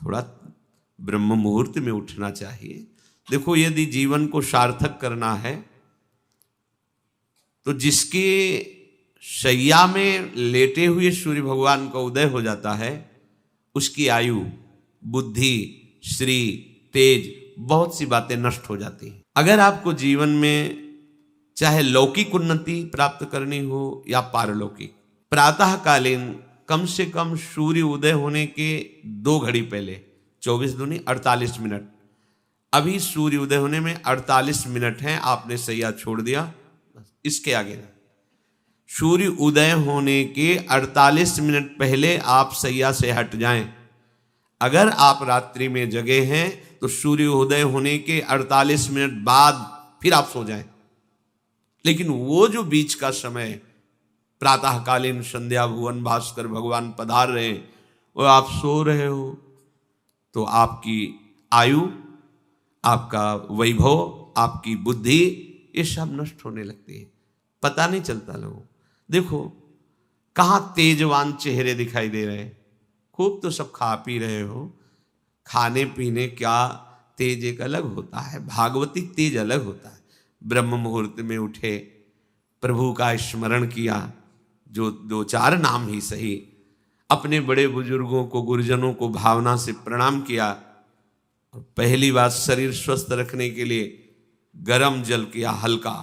थोड़ा ब्रह्म मुहूर्त में उठना चाहिए। देखो, यदि जीवन को सार्थक करना है तो जिसके शैया में लेटे हुए सूर्य भगवान का उदय हो जाता है, उसकी आयु, बुद्धि, श्री, तेज, बहुत सी बातें नष्ट हो जाती हैं। अगर आपको जीवन में चाहे लौकिक उन्नति प्राप्त करनी हो या पारलौकिक, प्रातःकालीन कम से कम सूर्य उदय होने के 2 घड़ी पहले, 24 दूनी 48 मिनट, अभी सूर्य उदय होने में 48 मिनट हैं, आपने सैया छोड़ दिया, इसके आगे नहीं। सूर्य उदय होने के 48 मिनट पहले आप सैया से हट जाएं। अगर आप रात्रि में जगे हैं तो सूर्य उदय होने के 48 मिनट बाद फिर आप सो जाएं। लेकिन वो जो बीच का समय, प्रातःकालीन संध्या भुवन भास्कर भगवान पधार रहे हैं, वो आप सो रहे हो, तो आपकी आयु, आपका वैभव, आपकी बुद्धि, ये सब नष्ट होने लगती है, पता नहीं चलता लोगों। देखो कहाँ तेजवान चेहरे दिखाई दे रहे हैं, खूब तो सब खा पी रहे हो, खाने पीने क्या तेज एक अलग होता है, भागवतिक तेज अलग होता है। ब्रह्म मुहूर्त में उठे, प्रभु का स्मरण किया, जो 2-4 नाम ही सही, अपने बड़े बुजुर्गों को, गुरुजनों को भावना से प्रणाम किया, और पहली बात शरीर स्वस्थ रखने के लिए गर्म जल किया, हल्का,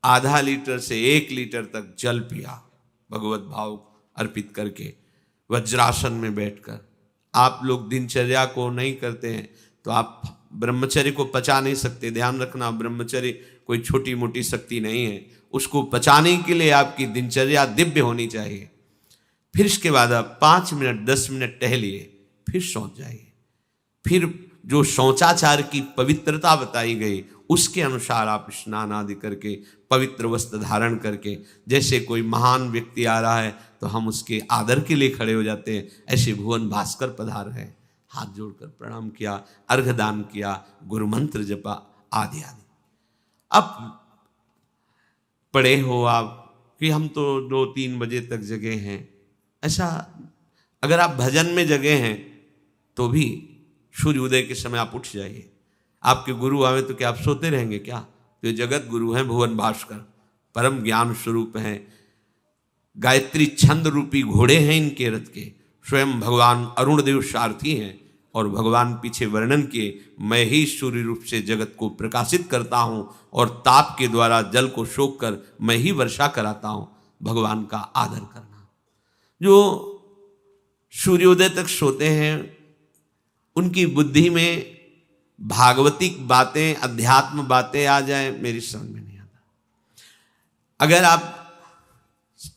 आधा लीटर से 1 लीटर तक जल पिया, भगवत भाव अर्पित करके, वज्रासन में बैठकर। आप लोग दिनचर्या को नहीं करते हैं तो आप ब्रह्मचर्य को पचा नहीं सकते। ध्यान रखना, ब्रह्मचर्य कोई छोटी मोटी शक्ति नहीं है, उसको पचाने के लिए आपकी दिनचर्या दिव्य होनी चाहिए। फिर इसके बाद आप 5 मिनट 10 मिनट टहलिए, फिर सो जाइए। फिर जो शौचाचार की पवित्रता बताई गई उसके अनुसार आप स्नान आदि करके, पवित्र वस्त्र धारण करके, जैसे कोई महान व्यक्ति आ रहा है तो हम उसके आदर के लिए खड़े हो जाते हैं, ऐसे भुवन भास्कर पधार है, हाथ जोड़कर प्रणाम किया, अर्घदान किया, गुरु मंत्र जपा, आदि आदि। अब पड़े हो आप कि हम तो 2-3 बजे तक जगे हैं, ऐसा अगर आप भजन में जगे हैं तो भी सूर्य उदय के समय आप उठ जाइए। आपके गुरु आवे तो क्या आप सोते रहेंगे क्या? तो जगत गुरु हैं भुवन भास्कर, परम ज्ञान स्वरूप हैं, गायत्री छंद रूपी घोड़े हैं इनके रथ के, स्वयं भगवान अरुण देव सारथी हैं, और भगवान पीछे वर्णन किए, मैं ही सूर्य रूप से जगत को प्रकाशित करता हूं और ताप के द्वारा जल को सोख कर मैं ही वर्षा कराता हूं। भगवान का आदर करना। जो सूर्योदय तक सोते हैं उनकी बुद्धि में भागवतिक बातें, अध्यात्म बातें आ जाए, मेरी समझ में नहीं आता। अगर आप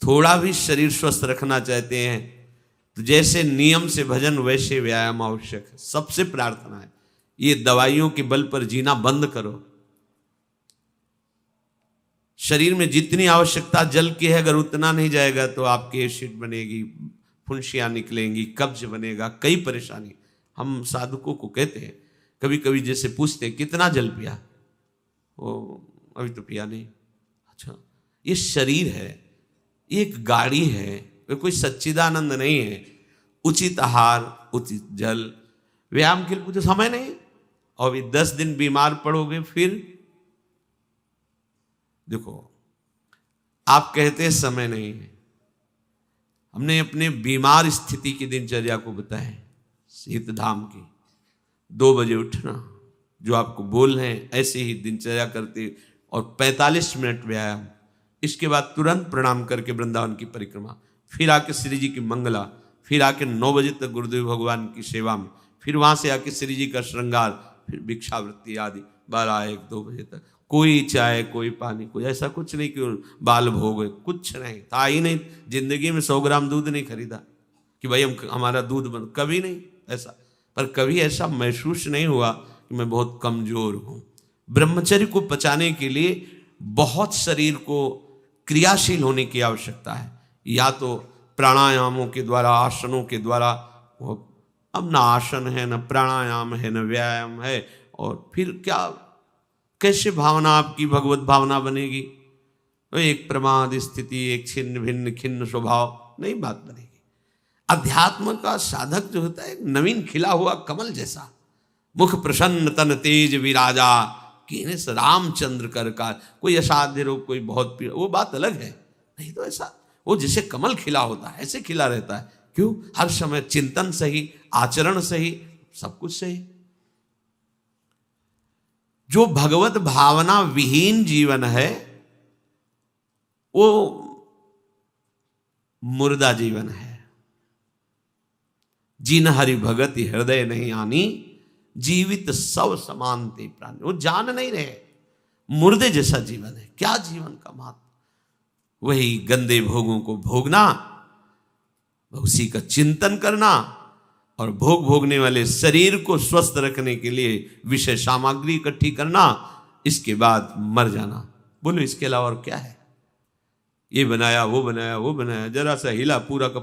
थोड़ा भी शरीर स्वस्थ रखना चाहते हैं तो जैसे नियम से भजन वैसे व्यायाम आवश्यक है। सबसे प्रार्थना है, ये दवाइयों के बल पर जीना बंद करो। शरीर में जितनी आवश्यकता जल की है, अगर उतना नहीं जाएगा तो आपकी एसिड बनेगी, फुंसियाँ निकलेंगी, कब्ज बनेगा, कई परेशानी। हम साधकों को कहते हैं, कभी कभी जैसे पूछते हैं कितना जल पिया, वो अभी तो पिया नहीं। अच्छा, ये शरीर है, ये एक गाड़ी है, कोई सच्चिदानंद नहीं है। उचित आहार, उचित जल, व्यायाम के लिए कुछ समय नहीं। और अभी 10 दिन बीमार पड़ोगे, फिर देखो आप कहते हैं समय नहीं है, हमने अपने बीमार स्थिति की दिनचर्या को बताया। शीतधाम की 2 बजे उठना, जो आपको बोल रहे हैं ऐसे ही दिनचर्या करते, और 45 मिनट व्यायाम। इसके बाद तुरंत प्रणाम करके वृंदावन की परिक्रमा, फिर आके श्री जी की मंगला, फिर आके 9 बजे तक गुरुदेव भगवान की सेवा में, फिर वहां से आके श्री जी का श्रृंगार, फिर भिक्षावृत्ति आदि 12-1-2 बजे तक। कोई चाय, कोई पानी, कोई ऐसा कुछ नहीं कि बाल भोग, कुछ नहीं था ही नहीं। जिंदगी में 100 ग्राम दूध नहीं खरीदा कि भाई हमारा दूध बंद, कभी नहीं ऐसा। पर कभी ऐसा महसूस नहीं हुआ कि मैं बहुत कमजोर हूं। ब्रह्मचर्य को पचाने के लिए बहुत शरीर को क्रियाशील होने की आवश्यकता है, या तो प्राणायामों के द्वारा, आसनों के द्वारा। अब ना आसन है, न प्राणायाम है, न व्यायाम है, और फिर क्या, कैसे भावना आपकी भगवत भावना बनेगी? तो एक प्रमाद स्थिति, एक छिन्न भिन्न खिन्न स्वभाव, नहीं बात बनेगी। अध्यात्म का साधक जो होता है, एक नवीन खिला हुआ कमल जैसा, मुख प्रसन्न तन तेज विराजा, कीने से रामचंद्र कर का। कोई असाध्य रोग, कोई बहुत पीड़ा, वो बात अलग है, नहीं तो ऐसा वो जैसे कमल खिला होता है ऐसे खिला रहता है। क्यों? हर समय चिंतन सही, आचरण सही, सब कुछ सही। जो भगवत भावना विहीन जीवन है वो मुर्दा जीवन है। जिन हरि भगति हृदय नहीं आनी, जीवित सब समानते प्राणी। वो जान नहीं रहे, मुर्दे जैसा जीवन है। क्या जीवन का महत्व? वही गंदे भोगों को भोगना, उसी का चिंतन करना, और भोग भोगने वाले शरीर को स्वस्थ रखने के लिए विषय सामग्री इकट्ठी करना, इसके बाद मर जाना। बोलो इसके अलावा और क्या है? ये बनाया, वो बनाया, वो बनाया, जरा सा हिला, पूरा का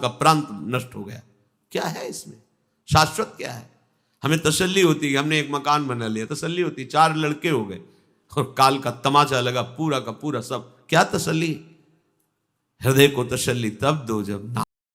प्रांत नष्ट हो गया। क्या है इसमें? शाश्वत क्या है? हमें तसल्ली होती है, हमने एक मकान बना लिया, तसल्ली होती, 4 लड़के हो गए और काल का तमाचा लगा, पूरा का पूरा सब। क्या तसल्ली? हृदय को तसल्ली तब दो जब